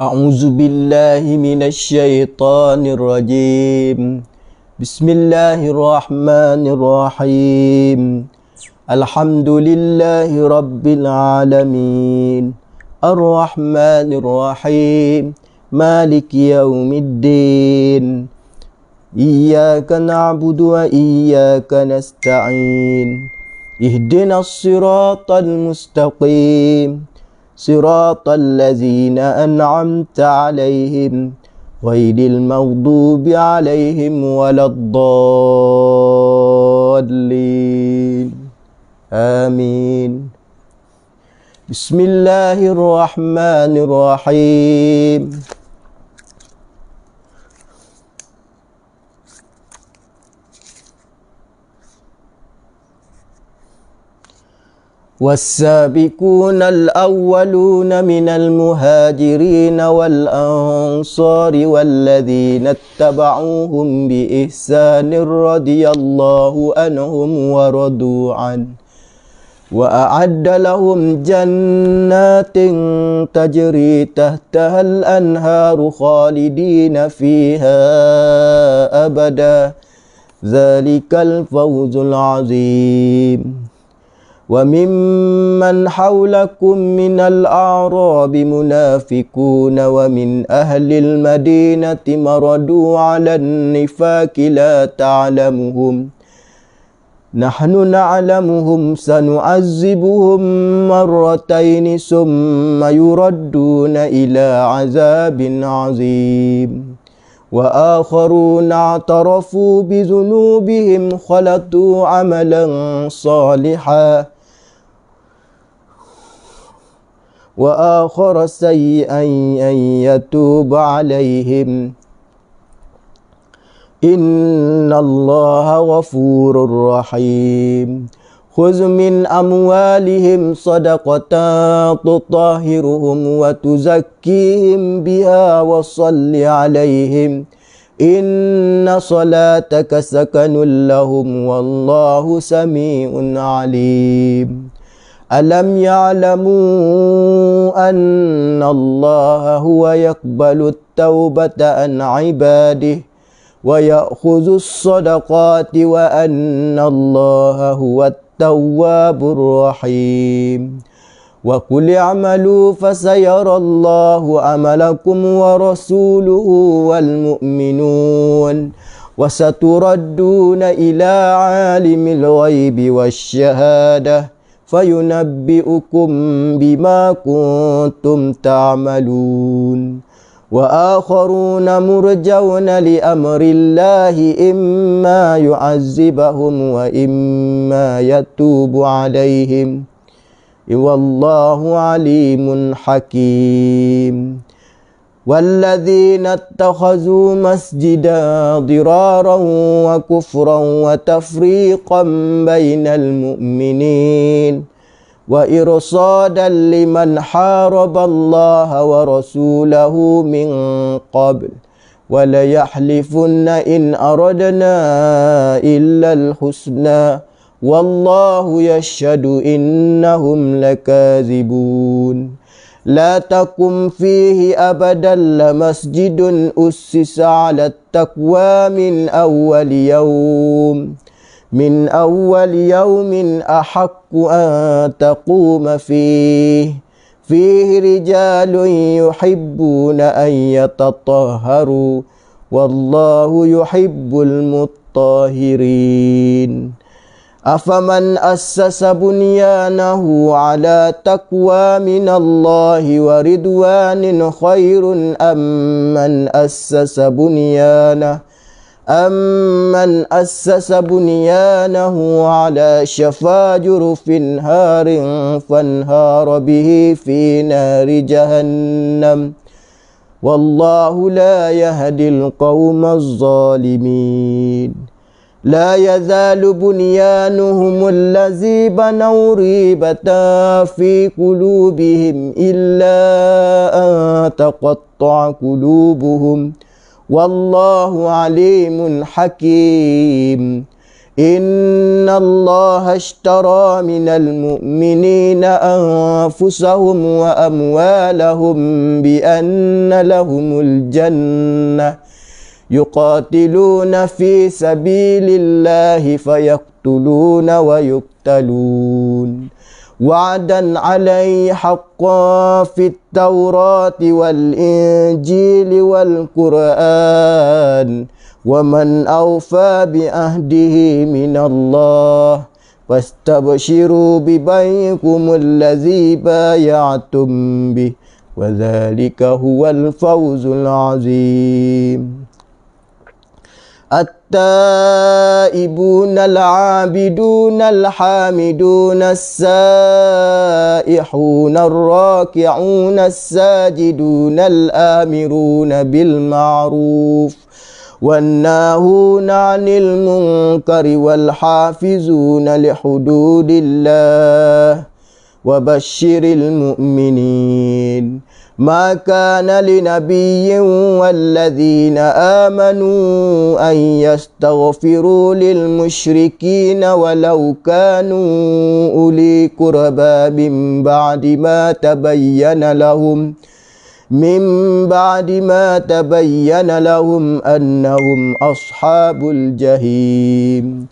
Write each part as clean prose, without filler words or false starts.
أعوذ بالله من الشيطان الرجيم. بسم الله الرحمن الرحيم. الحمد لله رب العالمين الرحمن الرحيم مالك يوم الدين. إياك نعبد وإياك نستعين. اهدنا الصراط المستقيم صراط الذين أنعمت عليهم غير المغضوب عليهم ولا الضالين آمين. بسم الله الرحمن الرحيم. والسابقون الأولون من المهاجرين والأنصار والذين اتبعوهم بإحسان رضي الله عنهم ورضوا عنه وأعد لهم جنات تجري تحتها الأنهار خالدين فيها أبدا ذلك الفوز العظيم. وممن حولكم من الأعراب منافقون ومن أهل المدينة مردوا على النفاق لا تعلمهم نحن نعلمهم سنعذبهم مرتين ثم يردون إلى عذاب عظيم. وآخرون اعترفوا بذنوبهم خلطوا عملا صالحا وآخر سيئا أن يتوب عليهم إن الله غفور رحيم. خذ من أموالهم صدقة تطهرهم وتزكيهم بها وصل عليهم إن صلاتك سكن لهم والله سميع عليم. ألم يعلموا أن الله هو يقبل التوبة عن عباده ويأخذ الصدقات وأن الله هو التواب الرحيم. وقل اعملوا فسيرى الله عملكم ورسوله والمؤمنون وستردون إلى عالم الغيب والشهادة فينبئكم بما كنتم تعملون. وآخرون مرجون لأمر الله إما يعذبهم وإما يتوب عليهم والله عليم حكيم. والذين اتخذوا مسجدا ضرارا وكفرا وتفريقا بين المؤمنين وإرصادا لمن حارب الله ورسوله من قبل وليحلفن إن أردنا إلا الحسنى والله يشهد إنهم لكاذبون. لا تقم فيه أبدا لمسجد أسس على التقوى من أول يوم أحق أن تقوم فيه رجال يحبون أن يتطهروا والله يحب المطهرين. أفمن أسس بنيانه على تقوى من الله ورضوان خير أمن أسس بنيانه على شفا جرف هار فانهار به في نار جهنم والله لا يهدي القوم الظالمين. لا يزال بنيانهم الذي بنوا ريبة في قلوبهم إلا أن تقطع قلوبهم والله عليم حكيم. Innallaha ashtara minal mu'minina anfusahum wa amwalahum bi anna lahumul jannah yuqatiluna fi sabilillahi fayaqtuluna wa yuqtalun wa'dan 'alaihi haqqan fit Taurati wal Injili wal Qur'an wa man awfa bi ahdihi minallah fastabshiru bi bai'ikumul ladzi bay'atum bih wa dzalika huwal fawzul 'azim. التائبون العابدون الحامدون السائحون الراكعون الساجدون الآمرون بالمعروف والناهون عن المنكر والحافظون لحدود الله وبشر المؤمنين. ما كان لنبي والذين آمنوا أن يستغفروا للمشركين ولو كانوا أولي قربى من بعد ما تبين لهم أنهم أصحاب الجحيم.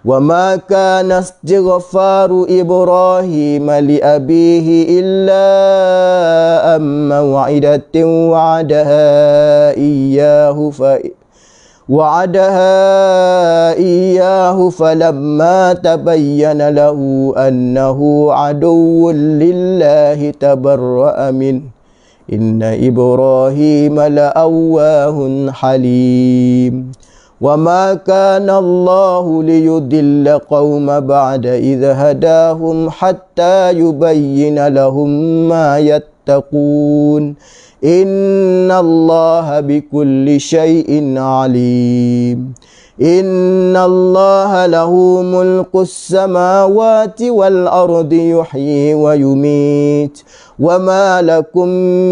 وما كان استغفار إبراهيم لأبيه إلا أن موعدة وعدها إياه فلما تبين له أنه عدو لله تبرأ منه إن إبراهيم لأواه حليم. وما كان الله ليضل قوم بعد إذ هداهم حتى يبين لهم ما يتقون إن الله بكل شيء عليم. إن الله له ملك السماوات والأرض يحيي ويميت وما لكم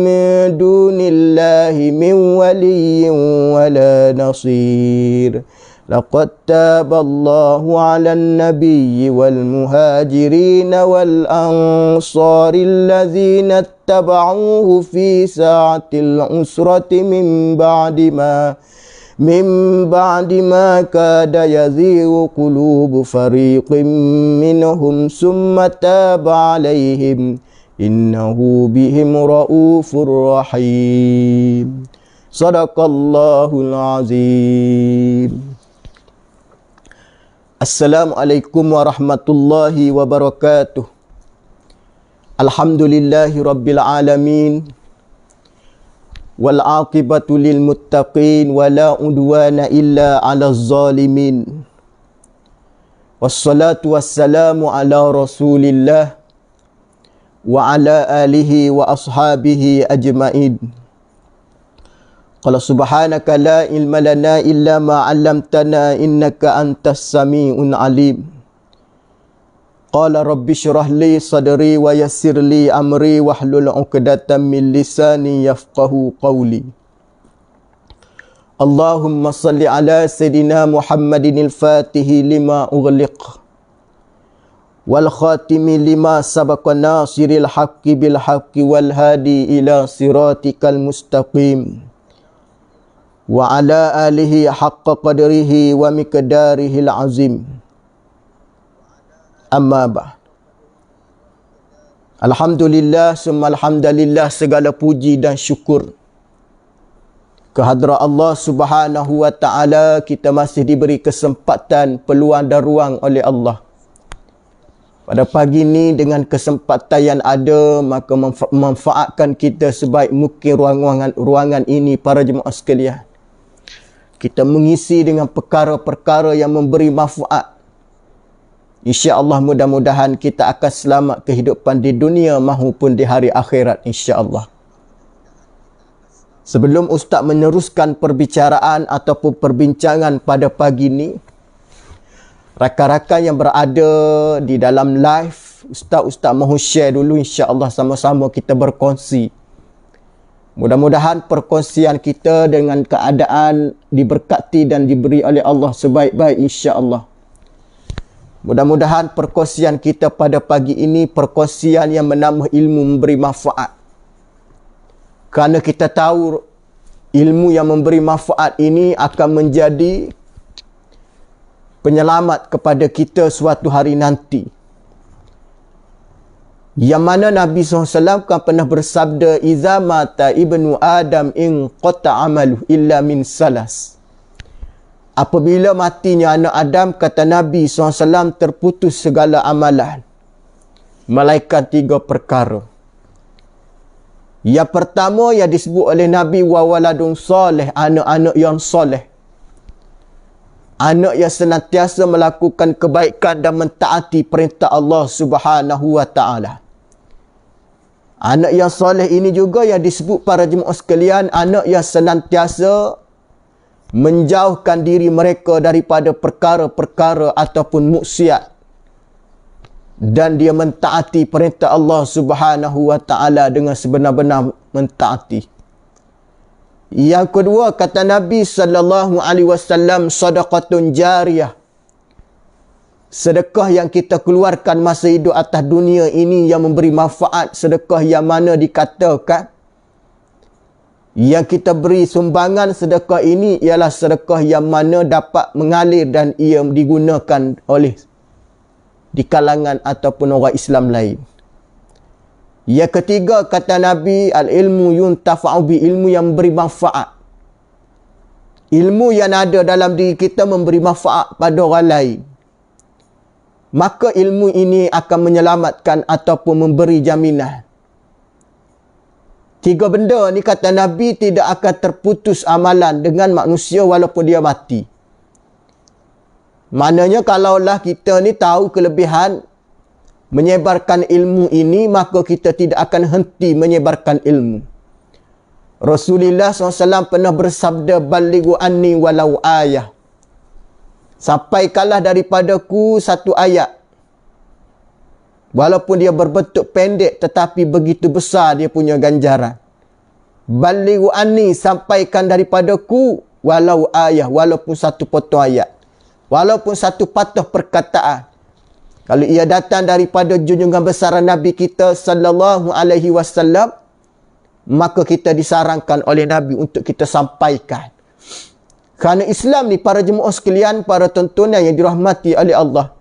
من دون الله من ولي ولا نصير. لقد تاب الله على النبي والمهاجرين والأنصار الذين اتبعوه في ساعة العسرة من بعد ما كاد يزيغ قلوب فريق منهم ثم تاب عليهم إنه بهم رؤوف رحيم. صدق الله العظيم. Assalamualaikum warahmatullahi wabarakatuh. Alhamdulillahi rabbil alamin. Wal aqibatu lil muttaqin wa la udwana illa 'alaz zalimin. Wassalatu wassalamu ala Rasulillah wa ala alihi wa ashabihi ajma'in. Qala subhanaka la ilma lana illa ma 'allamtana innaka antas sami'un alim. Qala rabbi shrah li sadri wa yassir li amri wahlul 'uqdatam min lisani yafqahu qawli. Allahumma salli ala sayidina Muhammadin al-Fatihi lima ughliq wal khatimi lima sabaqa nasiril haqqi bil haqqi wal hadi ila siratikal mustaqim. Wa ala alihi haqqa qadrihi wa miqdarihil azim. Amma ba'd. Alhamdulillah summa alhamdulillah, segala puji dan syukur kehadrat Allah Subhanahu wa taala. Kita masih diberi kesempatan, peluang dan ruang oleh Allah. Pada pagi ini dengan kesempatan yang ada, maka memanfaatkan kita sebaik mungkin ruangan ini para jemaah sekalian. Kita mengisi dengan perkara-perkara yang memberi manfaat. InsyaAllah mudah-mudahan kita akan selamat kehidupan di dunia maupun di hari akhirat insyaAllah. Sebelum Ustaz meneruskan perbicaraan ataupun perbincangan pada pagi ini, rakan-rakan yang berada di dalam live, Ustaz mahu share dulu insyaAllah, sama-sama kita berkongsi. Mudah-mudahan perkongsian kita dengan keadaan diberkati dan diberi oleh Allah sebaik-baik insya-Allah. Mudah-mudahan perkongsian kita pada pagi ini perkongsian yang menambah ilmu, memberi manfaat. Kerana kita tahu ilmu yang memberi manfaat ini akan menjadi penyelamat kepada kita suatu hari nanti. Yang mana Nabi SAW kan pernah bersabda, "Iza mata ibnu Adam in qata amaluh illa min salas." Apabila matinya anak Adam, kata Nabi SAW, terputus segala amalan, melainkan 3 perkara. Yang pertama yang disebut oleh Nabi, wa waladun soleh, anak-anak yang soleh. Anak yang senantiasa melakukan kebaikan dan mentaati perintah Allah Subhanahu wa Ta'ala. Anak yang soleh ini juga yang disebut para jemaah sekalian, anak yang senantiasa menjauhkan diri mereka daripada perkara-perkara ataupun maksiat, dan dia mentaati perintah Allah Subhanahu wa Ta'ala dengan sebenar-benar mentaati. Yang kedua, kata Nabi sallallahu alaihi wasallam, sedekatun jariyah. Sedekah yang kita keluarkan masa hidup atas dunia ini yang memberi manfaat. Sedekah yang mana dikatakan yang kita beri sumbangan sedekah ini ialah sedekah yang mana dapat mengalir dan ia digunakan oleh di kalangan ataupun orang Islam lain. Yang ketiga, kata Nabi, al-ilmu yuntafa'u bi, ilmu yang memberi manfaat. Ilmu yang ada dalam diri kita memberi manfaat pada orang lain. Maka ilmu ini akan menyelamatkan ataupun memberi jaminan. 3 benda ni kata Nabi tidak akan terputus amalan dengan manusia walaupun dia mati. Maknanya kalaulah kita ni tahu kelebihan menyebarkan ilmu ini, maka kita tidak akan henti menyebarkan ilmu. Rasulullah SAW pernah bersabda, "Balighu anni walau ayah." Sampaikanlah daripadaku 1 ayat. Walaupun dia berbentuk pendek tetapi begitu besar dia punya ganjaran. Balighu anni, sampaikan daripadaku walau ayah, walaupun 1 potong ayat. Walaupun 1 patah perkataan. Kalau ia datang daripada junjungan besar Nabi kita sallallahu alaihi wasallam, maka kita disarankan oleh Nabi untuk kita sampaikan. Kerana Islam ni, para jemaah sekalian, para tontonan yang dirahmati oleh Allah,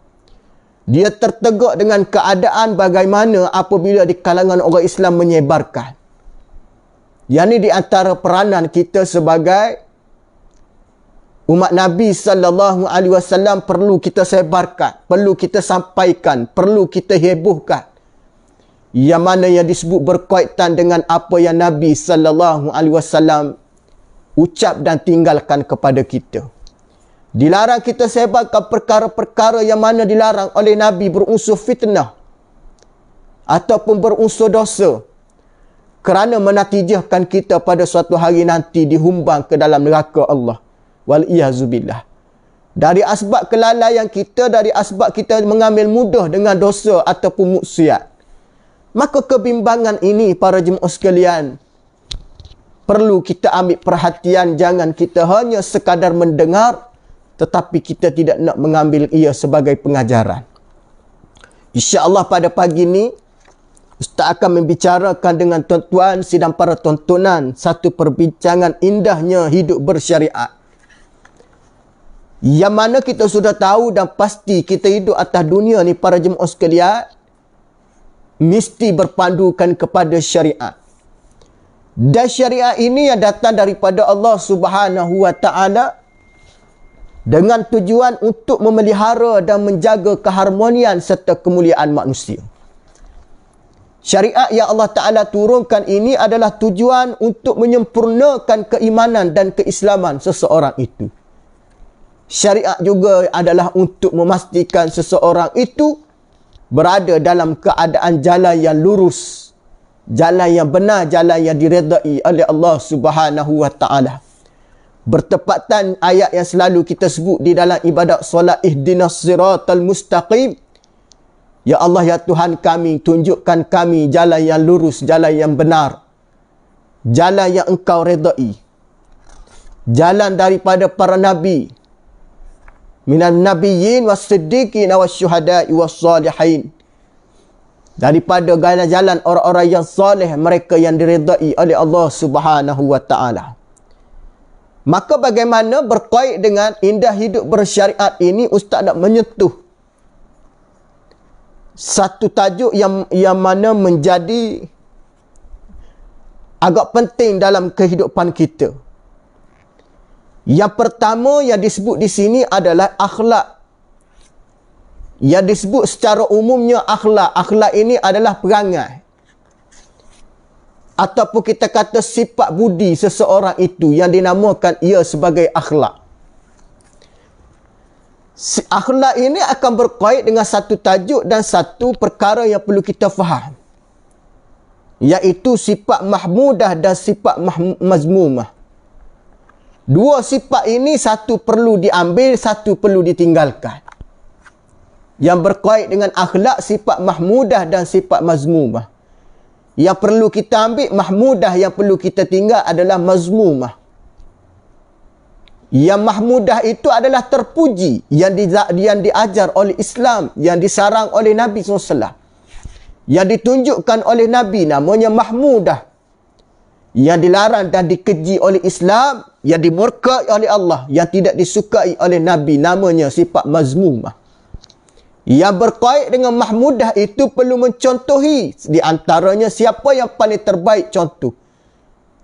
dia tertegak dengan keadaan bagaimana apabila di kalangan orang Islam menyebarkan. Yang ini di antara peranan kita sebagai umat Nabi sallallahu alaihi wasallam, perlu kita sebarkan, perlu kita sampaikan, perlu kita hebohkan. Yang mana yang disebut berkaitan dengan apa yang Nabi sallallahu alaihi wasallam ucap dan tinggalkan kepada kita. Dilarang kita sebarkan perkara-perkara yang mana dilarang oleh Nabi, berunsur fitnah ataupun berunsur dosa, kerana menatijahkan kita pada suatu hari nanti dihumbang ke dalam neraka Allah. Wal-iyazubillah. Dari asbab kelalaian kita, dari asbab kita mengambil mudah dengan dosa ataupun maksiat. Maka kebimbangan ini, para jemaah sekalian, perlu kita ambil perhatian. Jangan kita hanya sekadar mendengar, tetapi kita tidak nak mengambil ia sebagai pengajaran. InsyaAllah pada pagi ini, Ustaz akan membicarakan dengan tuan-tuan sidang para tontonan satu perbincangan indahnya hidup bersyariat. Yang mana kita sudah tahu dan pasti kita hidup atas dunia ni, para jemaah sekalian, mesti berpandukan kepada syariat. Dan syariat ini yang datang daripada Allah Subhanahu wa Ta'ala dengan tujuan untuk memelihara dan menjaga keharmonian serta kemuliaan manusia. Syariat yang Allah Ta'ala turunkan ini adalah tujuan untuk menyempurnakan keimanan dan keislaman seseorang itu. Syariat juga adalah untuk memastikan seseorang itu berada dalam keadaan jalan yang lurus, jalan yang benar, jalan yang diredai oleh Allah Subhanahu wa Ta'ala. Bertepatan ayat yang selalu kita sebut di dalam ibadat solat, ihdinas siratal mustaqim. Ya Allah, ya Tuhan kami, tunjukkan kami jalan yang lurus, jalan yang benar, jalan yang Engkau redai, jalan daripada para nabi, minan nabiyyin was-siddiqin was-syuhada'i was-salihin. Daripada jalan orang-orang yang soleh, mereka yang diridai oleh Allah Subhanahu wa taala. Maka bagaimana berkait dengan indah hidup bersyariat ini, ustaz nak menyentuh satu tajuk yang mana menjadi agak penting dalam kehidupan kita. Yang pertama yang disebut di sini adalah akhlak. Yang disebut secara umumnya akhlak. Akhlak ini adalah perangai, ataupun kita kata sifat budi seseorang itu yang dinamakan ia sebagai akhlak. Akhlak ini akan berkait dengan satu tajuk dan satu perkara yang perlu kita faham, iaitu sifat mahmudah dan sifat mazmumah. Dua sifat ini, satu perlu diambil, satu perlu ditinggalkan. Yang berkait dengan akhlak, sifat mahmudah dan sifat mazmumah. Yang perlu kita ambil mahmudah, yang perlu kita tinggal adalah mazmumah. Yang mahmudah itu adalah terpuji, yang diajar oleh Islam, yang disarang oleh Nabi SAW, yang ditunjukkan oleh Nabi, namanya mahmudah. Yang dilarang dan dikeji oleh Islam, yang dimurkai oleh Allah, yang tidak disukai oleh Nabi, namanya sifat mazmumah. Yang berkait dengan mahmudah itu perlu mencontohi, di antaranya siapa yang paling terbaik contoh,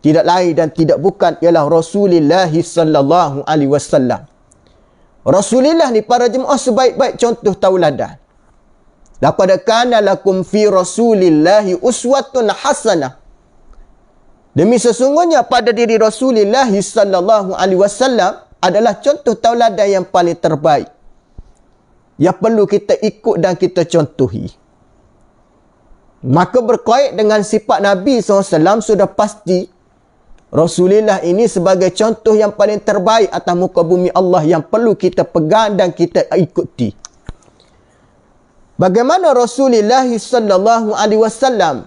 tidak lain dan tidak bukan ialah Rasulullah sallallahu alaihi wasallam. Rasulullah ni para jemaah sebaik-baik contoh tauladan. Laqad kana lakum fi Rasulillahi uswatun hasanah. Demi sesungguhnya pada diri Rasulullah sallallahu alaihi wasallam adalah contoh tauladan yang paling terbaik, yang perlu kita ikut dan kita contohi. Maka berkait dengan sifat Nabi SAW, sudah pasti Rasulullah ini sebagai contoh yang paling terbaik atas muka bumi Allah yang perlu kita pegang dan kita ikuti. Bagaimana Rasulullah SAW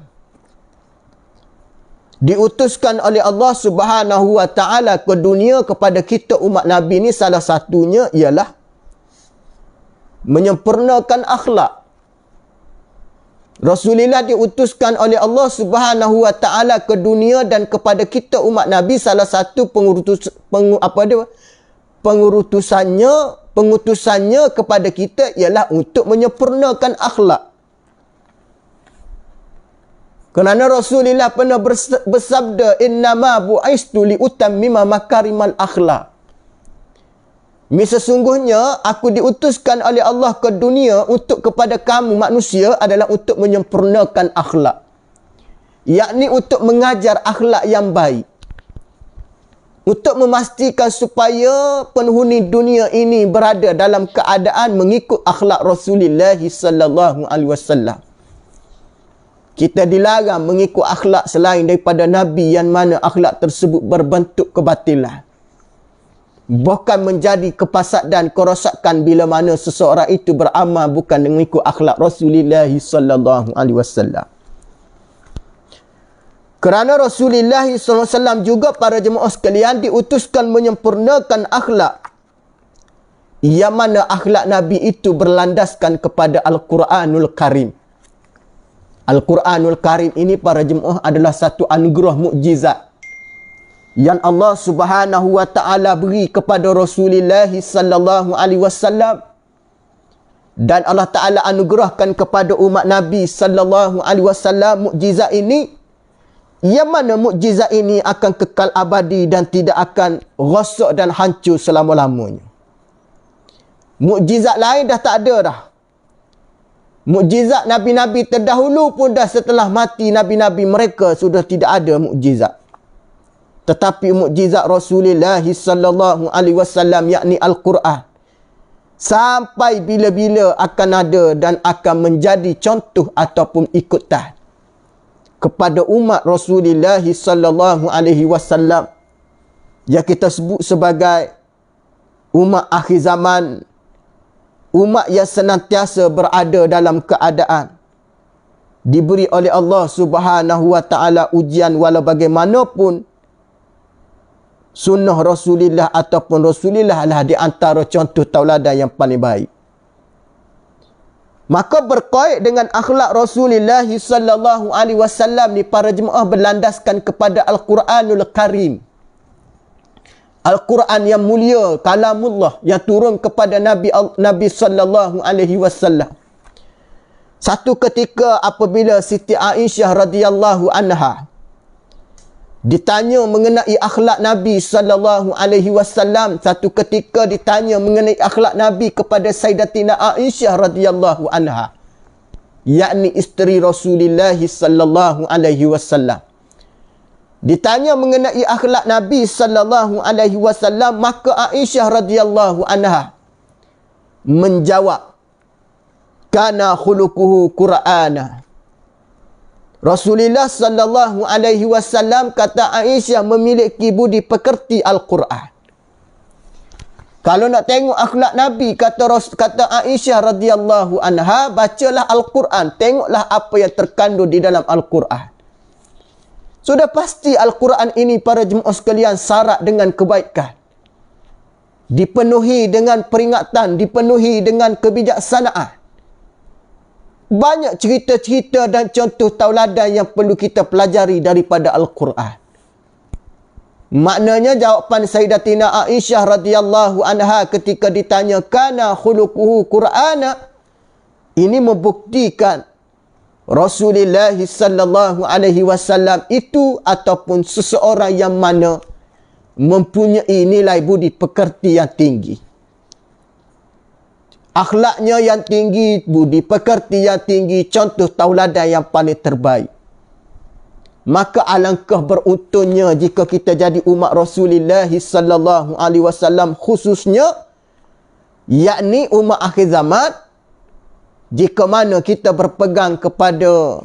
diutuskan oleh Allah Subhanahu wa taala ke dunia kepada kita umat Nabi ni, salah satunya ialah menyempurnakan akhlak. Rasulullah diutuskan oleh Allah Subhanahu wa taala ke dunia dan kepada kita umat Nabi, salah satu pengutusannya kepada kita ialah untuk menyempurnakan akhlak. Kerana Rasulullah pernah bersabda, innama bu'istu li utammima makarimal akhlak. Sesungguhnya aku diutuskan oleh Allah ke dunia untuk kepada kamu manusia adalah untuk menyempurnakan akhlak, yakni untuk mengajar akhlak yang baik, untuk memastikan supaya penghuni dunia ini berada dalam keadaan mengikut akhlak Rasulullah sallallahu alaihi wasallam. Kita dilarang mengikut akhlak selain daripada Nabi yang mana akhlak tersebut berbentuk kebatilan, bahkan menjadi kepasadan, kerosakan bila mana seseorang itu beramal bukan mengikut akhlak Rasulullah sallallahu alaihi wasallam. Kerana Rasulullah sallallahu alaihi wasallam juga para jemaah sekalian diutuskan menyempurnakan akhlak, yang mana akhlak Nabi itu berlandaskan kepada Al-Quranul Karim. Al-Quranul Karim ini para jemaah adalah satu anugerah mukjizat yang Allah Subhanahu wa taala beri kepada Rasulullah sallallahu alaihi wasallam, dan Allah taala anugerahkan kepada umat Nabi sallallahu alaihi wasallam mukjizat ini, yang mana mukjizat ini akan kekal abadi dan tidak akan rosak dan hancur selama-lamanya. Mukjizat lain dah tak ada dah. Mukjizat nabi-nabi terdahulu pun dah setelah mati nabi-nabi mereka sudah tidak ada mukjizat. Tetapi mukjizat Rasulullah sallallahu alaihi wasallam, yakni Al-Quran, sampai bila-bila akan ada dan akan menjadi contoh ataupun ikutan kepada umat Rasulullah sallallahu alaihi wasallam yang kita sebut sebagai umat akhir zaman, umat yang senantiasa berada dalam keadaan diberi oleh Allah Subhanahu wa taala ujian walau bagaimanapun sunnah Rasulullah ataupun Rasulullah adalah di antara contoh tauladan yang paling baik. Maka berkait dengan akhlak Rasulullah sallallahu alaihi wasallam ni, para jemaah berlandaskan kepada Al-Quranul Karim. Al-Quran yang mulia, kalamullah yang turun kepada Nabi sallallahu alaihi wasallam. Satu ketika apabila Siti Aisyah radhiyallahu anha ditanya mengenai akhlak Nabi sallallahu alaihi wasallam, satu ketika ditanya mengenai akhlak Nabi kepada Sayyidatina Aisyah radhiyallahu anha, yakni isteri Rasulullah sallallahu alaihi wasallam. Ditanya mengenai akhlak Nabi sallallahu alaihi wasallam, maka Aisyah radhiyallahu anha menjawab, kana khuluquhu Qur'ana. Rasulullah sallallahu alaihi wasallam, kata Aisyah, memiliki budi pekerti Al-Quran. Kalau nak tengok akhlak Nabi, kata Aisyah radhiyallahu anha, bacalah Al-Quran, tengoklah apa yang terkandung di dalam Al-Quran. Sudah pasti Al-Quran ini, para jemaah sekalian, syarat dengan kebaikan. Dipenuhi dengan peringatan, dipenuhi dengan kebijaksanaan. Banyak cerita-cerita dan contoh tauladan yang perlu kita pelajari daripada Al-Quran. Maknanya jawapan Sayyidatina Aisyah radhiyallahu anha ketika ditanya kana khuluquhu Qur'ana, ini membuktikan Rasulullah sallallahu alaihi wasallam itu ataupun seseorang yang mana mempunyai nilai budi pekerti yang tinggi. Akhlaknya yang tinggi, budi pekerti yang tinggi, contoh tauladan yang paling terbaik. Maka alangkah beruntungnya jika kita jadi umat Rasulullah sallallahu alaihi wasallam, khususnya yakni umat akhir zaman, jika mana kita berpegang kepada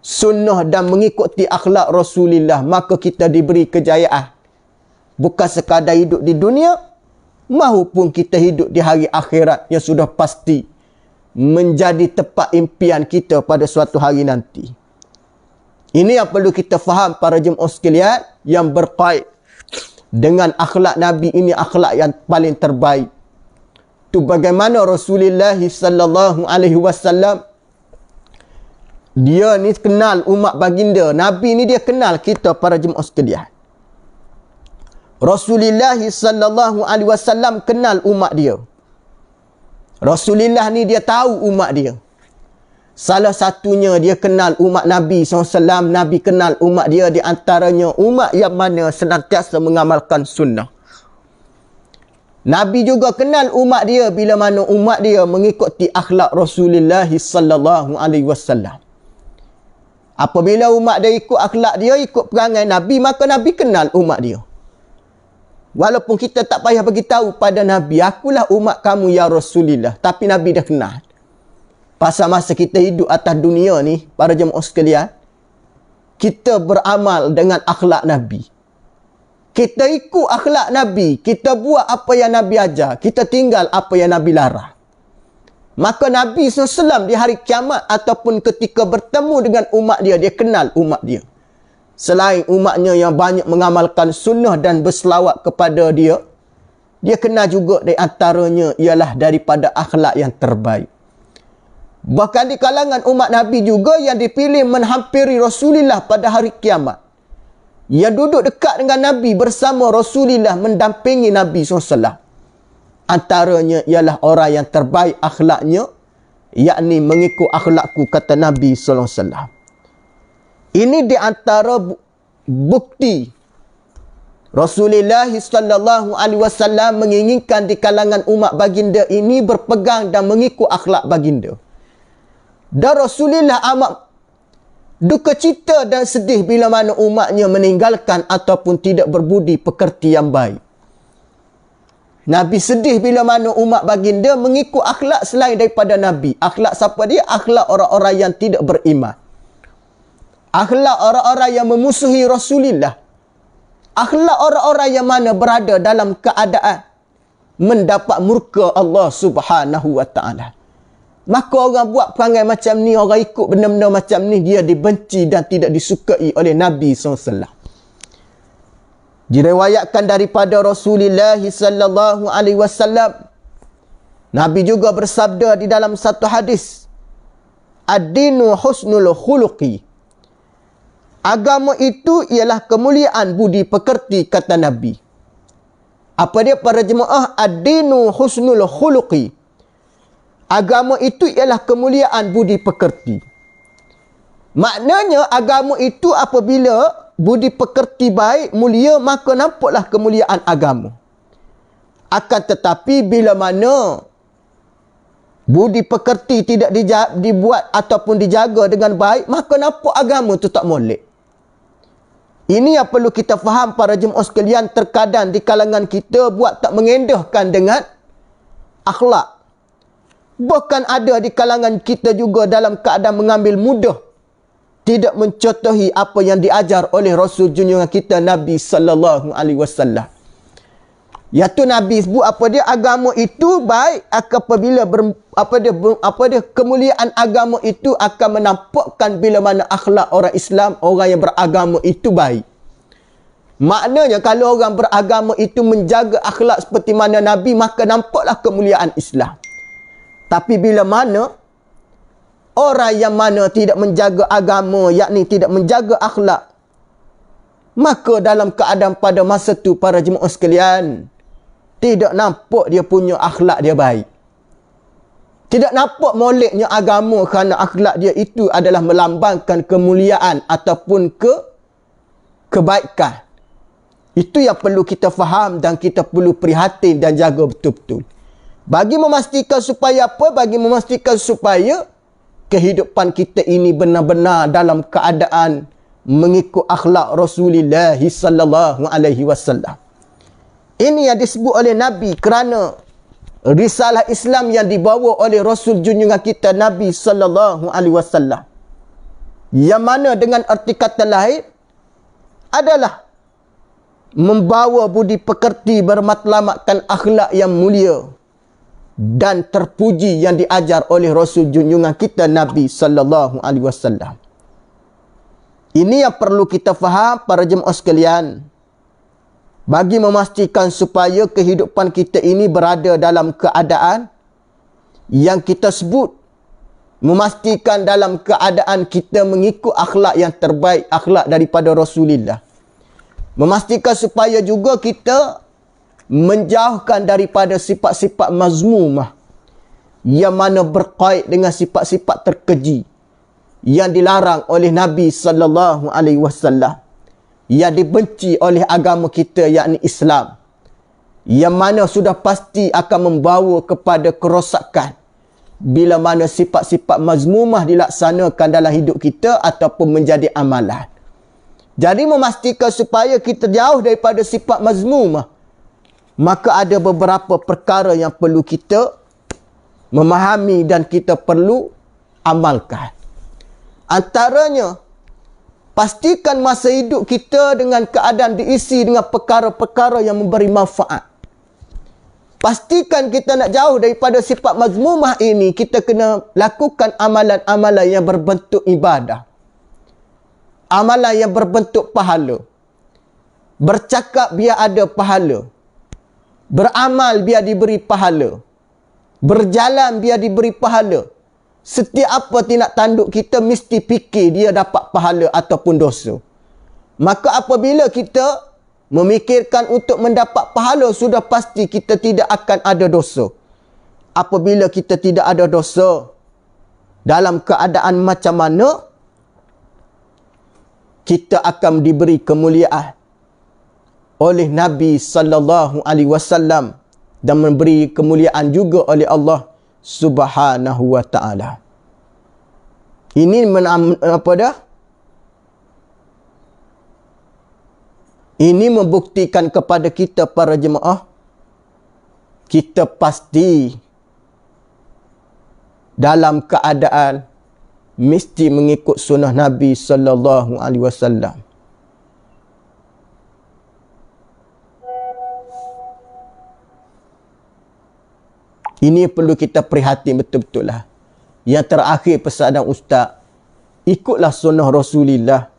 sunnah dan mengikuti akhlak Rasulullah, maka kita diberi kejayaan. Bukan sekadar hidup di dunia, mahupun kita hidup di hari akhirat yang sudah pasti menjadi tempat impian kita pada suatu hari nanti. Ini yang perlu kita faham, para jemaah sekalian, yang berkait dengan akhlak Nabi ini, akhlak yang paling terbaik. Tu bagaimana Rasulullah sallallahu alaihi wasallam, dia ni kenal umat baginda. Nabi ni dia kenal kita, para jemaah sekalian. Rasulullah sallallahu alaihi wasallam kenal umat dia. Rasulullah ni dia tahu umat dia. Salah satunya dia kenal umat Nabi SAW. Nabi kenal umat dia, di antaranya umat yang mana senantiasa mengamalkan sunnah. Nabi juga kenal umat dia bila mana umat dia mengikuti akhlak Rasulullah sallallahu alaihi wasallam. Apabila umat dia ikut akhlak dia, ikut perangai Nabi, maka Nabi kenal umat dia. Walaupun kita tak payah beritahu pada Nabi, akulah umat kamu ya Rasulullah, tapi Nabi dah kenal. Pasal masa kita hidup atas dunia ni, para jemaah sekalian, kita beramal dengan akhlak Nabi. Kita ikut akhlak Nabi, kita buat apa yang Nabi ajar, kita tinggal apa yang Nabi larang. Maka Nabi SAW di hari kiamat ataupun ketika bertemu dengan umat dia, dia kenal umat dia. Selain umatnya yang banyak mengamalkan sunnah dan berselawat kepada dia, dia kenal juga di antaranya ialah daripada akhlak yang terbaik. Bahkan di kalangan umat Nabi juga yang dipilih menghampiri Rasulullah pada hari kiamat, yang duduk dekat dengan Nabi bersama Rasulullah, mendampingi Nabi SAW. Antaranya ialah orang yang terbaik akhlaknya, yakni mengikut akhlakku, kata Nabi SAW. Ini di antara bukti Rasulullah sallallahu alaihi wasallam menginginkan di kalangan umat baginda ini berpegang dan mengikut akhlak baginda. Dan Rasulullah amat duka cita dan sedih bila mana umatnya meninggalkan ataupun tidak berbudi pekerti yang baik. Nabi sedih bila mana umat baginda mengikut akhlak selain daripada Nabi. Akhlak siapa dia? Akhlak orang-orang yang tidak beriman. Akhlak orang-orang yang memusuhi Rasulullah. Akhlak orang-orang yang mana berada dalam keadaan mendapat murka Allah Subhanahu wa ta'ala. Maka orang buat perangai macam ni, orang ikut benda-benda macam ni, dia dibenci dan tidak disukai oleh Nabi SAW. Diriwayatkan daripada Rasulullah sallallahu alaihi wasallam, Nabi juga bersabda di dalam satu hadis, ad-dinu husnul khuluqi. Agama itu ialah kemuliaan budi pekerti, kata Nabi. Apa dia para jemaah? Ad-dinu husnul khuluqi. Agama itu ialah kemuliaan budi pekerti. Maknanya agama itu apabila budi pekerti baik, mulia, maka nampaklah kemuliaan agama. Akan tetapi bila mana budi pekerti tidak dibuat ataupun dijaga dengan baik, maka nampak agama itu tak molek. Ini yang perlu kita faham para jemaah sekalian. Terkadang di kalangan kita buat tak mengendahkan dengan akhlak. Bahkan ada di kalangan kita juga dalam keadaan mengambil mudah, tidak mencontohi apa yang diajar oleh Rasul junjungan kita Nabi sallallahu alaihi wasallam. Iaitu Nabi sebut apa dia? Agama itu baik apabila kemuliaan agama itu akan menampakkan bila mana akhlak orang Islam, orang yang beragama itu baik. Maknanya kalau orang beragama itu menjaga akhlak seperti mana Nabi, maka nampaklah kemuliaan Islam. Tapi bila mana orang yang mana tidak menjaga agama, yakni tidak menjaga akhlak, maka dalam keadaan pada masa tu para jemaah sekalian, tidak nampak dia punya akhlak dia baik. Tidak nampak moleknya agama kerana akhlak dia itu adalah melambangkan kemuliaan ataupun kebaikan. Itu yang perlu kita faham dan kita perlu prihatin dan jaga betul-betul. Bagi memastikan supaya apa? Bagi memastikan supaya kehidupan kita ini benar-benar dalam keadaan mengikut akhlak Rasulullah sallallahu alaihi wasallam. Ini yang disebut oleh Nabi kerana risalah Islam yang dibawa oleh Rasul junjungan kita Nabi sallallahu alaihi wasallam, yang mana dengan erti kata lain adalah membawa budi pekerti bermatlamatkan akhlak yang mulia dan terpuji yang diajar oleh Rasul junjungan kita Nabi sallallahu alaihi wasallam. Ini yang perlu kita faham para jemaah sekalian, bagi memastikan supaya kehidupan kita ini berada dalam keadaan yang kita sebut, memastikan dalam keadaan kita mengikut akhlak yang terbaik, akhlak daripada Rasulullah. Memastikan supaya juga kita menjauhkan daripada sifat-sifat mazmumah yang mana berkait dengan sifat-sifat terkeji yang dilarang oleh Nabi sallallahu alaihi wasallam, yang dibenci oleh agama kita yakni Islam, yang mana sudah pasti akan membawa kepada kerosakan bila mana sifat-sifat mazmumah dilaksanakan dalam hidup kita ataupun menjadi amalan. Jadi memastikan supaya kita jauh daripada sifat mazmumah, maka ada beberapa perkara yang perlu kita memahami dan kita perlu amalkan. Antaranya, pastikan masa hidup kita dengan keadaan diisi dengan perkara-perkara yang memberi manfaat. Pastikan kita nak jauh daripada sifat mazmumah ini, kita kena lakukan amalan-amalan yang berbentuk ibadah. Amalan yang berbentuk pahala. Bercakap biar ada pahala. Beramal biar diberi pahala. Berjalan biar diberi pahala. Setiap apa tindak tanduk kita mesti fikir dia dapat pahala ataupun dosa. Maka apabila kita memikirkan untuk mendapat pahala, sudah pasti kita tidak akan ada dosa. Apabila kita tidak ada dosa, dalam keadaan macam mana kita akan diberi kemuliaan oleh Nabi sallallahu alaihi wasallam dan memberi kemuliaan juga oleh Allah Subhanahu wa ta'ala. Ini apa dah? Ini membuktikan kepada kita para jemaah, kita pasti dalam keadaan mesti mengikut sunnah Nabi sallallahu alaihi wasallam. Ini perlu kita prihatin betul-betul lah. Yang terakhir pesanan Ustaz, ikutlah sunnah Rasulullah,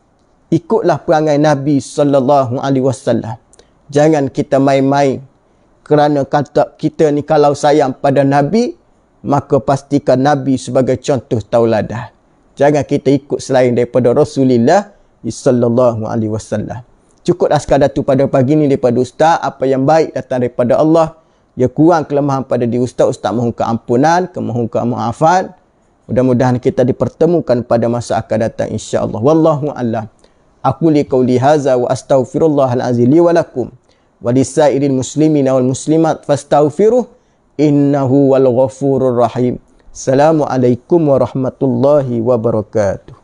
ikutlah perangai Nabi sallallahu alaihi wasallam. Jangan kita main-main. Kerana kata kita ni kalau sayang pada Nabi, maka pastikan Nabi sebagai contoh tauladan. Jangan kita ikut selain daripada Rasulullah sallallahu alaihi wasallam. Cukuplah sekadar tu pada pagi ni daripada Ustaz. Apa yang baik datang daripada Allah. Ya kurang kelemahan pada diri Ustaz. Ustaz mohon keampunan, mohon kemaafan. Mudah-mudahan kita dipertemukan pada masa akan datang insya-Allah. Wallahu a'lam. Aku li qauli hadza wa astaghfirullahal azim li wa lakum wa lisairil muslimina wal muslimat fastaghfiruh innahu wal ghafurur rahim. Assalamualaikum warahmatullahi wabarakatuh.